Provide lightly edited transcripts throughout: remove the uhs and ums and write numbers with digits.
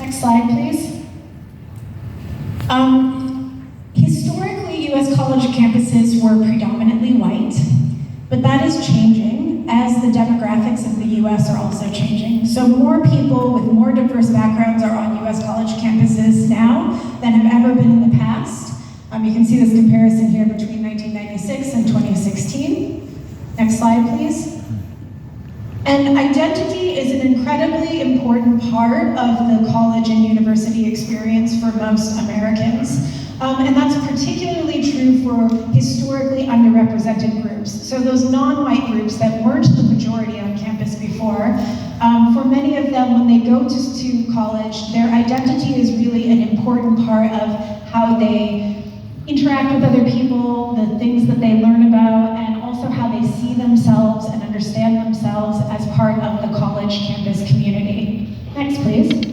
Next slide, please. Historically, U.S. college campuses were predominantly white, but that is changing as the demographics of the U.S. are also changing. So more people with more diverse backgrounds are on U.S. college campuses now than have ever been in the past. You can see this comparison here between 1996 and 2016. Next slide, please. And identity is an incredibly important part of the college and university experience for most Americans. And that's particularly true for historically underrepresented groups. So those non-white groups that weren't the majority on campus before, for many of them, when they go to college, their identity is really an important part of how they interact with other people, the things that they learn about, and also how they see themselves and understand themselves as part of the college campus community. Next, please.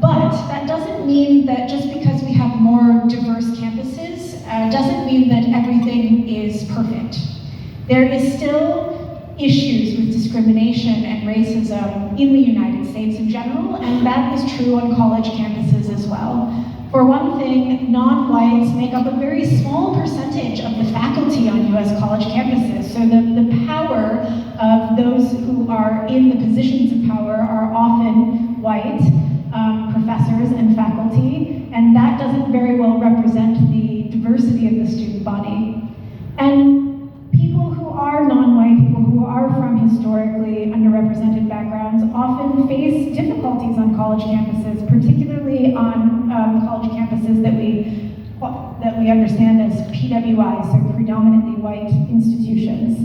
But that doesn't mean that just because we have more diverse campuses, doesn't mean that everything is perfect. There is still issues with discrimination and racism in the United States in general, and that is true on college campuses as well. For one thing, non-whites make up a very small percentage of the faculty on U.S. college campuses, so the power of those who are in the positions of power are often white professors and faculty, and that doesn't very well represent the diversity of the student body. And people who are non-white, people who are from historically underrepresented backgrounds often face difficulties on college campuses, particularly on college campuses that we understand as PWI, so predominantly white institutions.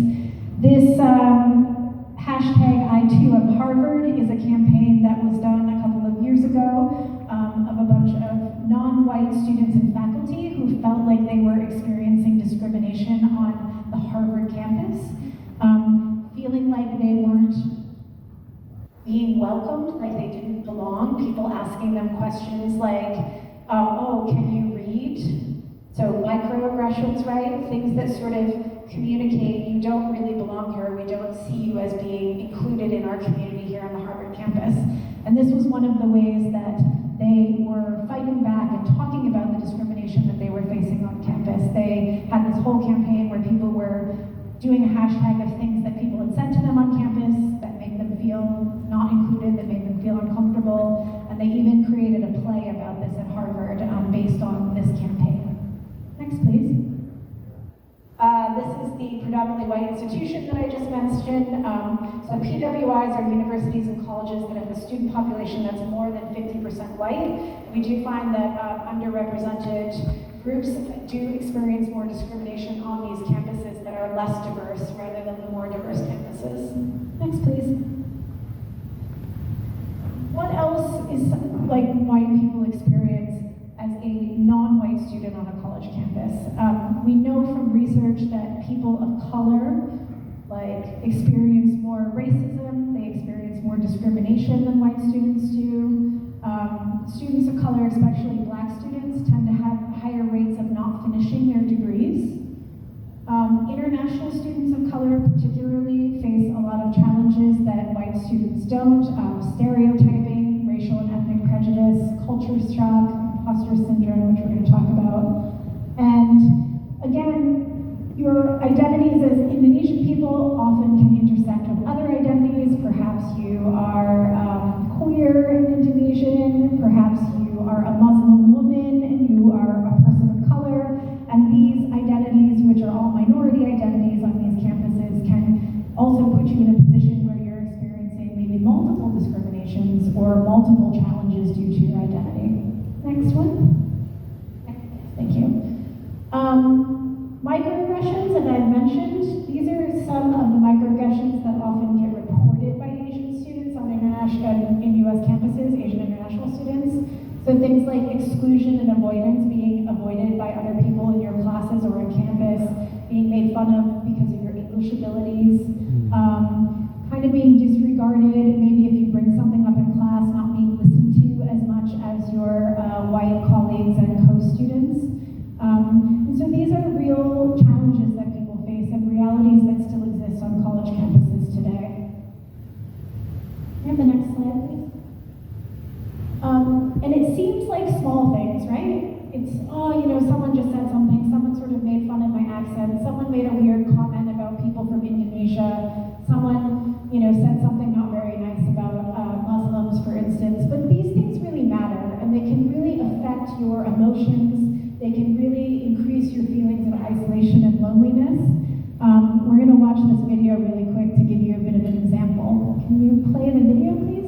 This hashtag #ITooUpHarvard is a campaign that was done a couple of years ago of a bunch of non-white students and faculty who felt like they were experiencing discrimination on the Harvard campus, feeling like they weren't being welcomed, like they didn't belong, people asking them questions like, oh, can you read? So microaggressions, right? Things that sort of communicate you don't really belong here, we don't see you as being included in our community here on the Harvard campus. And this was one of the ways that they were fighting back and talking about the discrimination that they were facing on campus. They had this whole campaign where people were doing a hashtag of things that people had said to them on campus that made them feel not included, that made them feel uncomfortable, and they even created a play about this at Harvard based on this campaign. Next, please. This is the predominantly white institution that I just mentioned. So PWIs are universities and colleges that have a student population that's more than 50% white. We do find that underrepresented groups do experience more discrimination on these campuses that are less diverse rather than the more diverse campuses. Next, please. What else is like white people experience as a non-white student on a college campus? We know from research that people of color experience more racism, they experience more discrimination than white students do. Students of color, especially black students, tend to have higher rates of not finishing their degrees. International students of color particularly face a lot of challenges that white students don't. Stereotyping, racial and ethnic prejudice, culture shock, imposter syndrome, which we're going to talk about. And again, your identities as Indonesian people often can intersect with other identities. Perhaps you are queer and Indonesian, perhaps you are a Muslim woman and you are a person of color, and these identities, which are all minority identities on these campuses, can also put you in a position where you're experiencing maybe multiple discriminations or multiple challenges due to your identity. Next one. Thank you. Microaggressions, as I've mentioned, these are some of the microaggressions that often get reported by Asian students on international in U.S. campuses, Asian international students. So things like exclusion and avoidance, being avoided by other people in your classes or on campus, being made fun of because of your English abilities, kind of being disregarded, maybe if you bring something up in class, not being listened to as much as your white colleagues and co-students. And so these are real challenges that people face and realities that still exist on college campuses today. We have the next slide, please. And it seems like small things, right? It's, oh, you know, someone just said something, someone sort of made fun of my accent, someone made a weird comment about people from Indonesia, someone, you know, said something not very nice about Muslims, for instance. But these things really matter, and they can really affect your emotions. They can really increase your feelings of isolation and loneliness. We're going to watch this video really quick to give you a bit of an example. Can you play the video, please?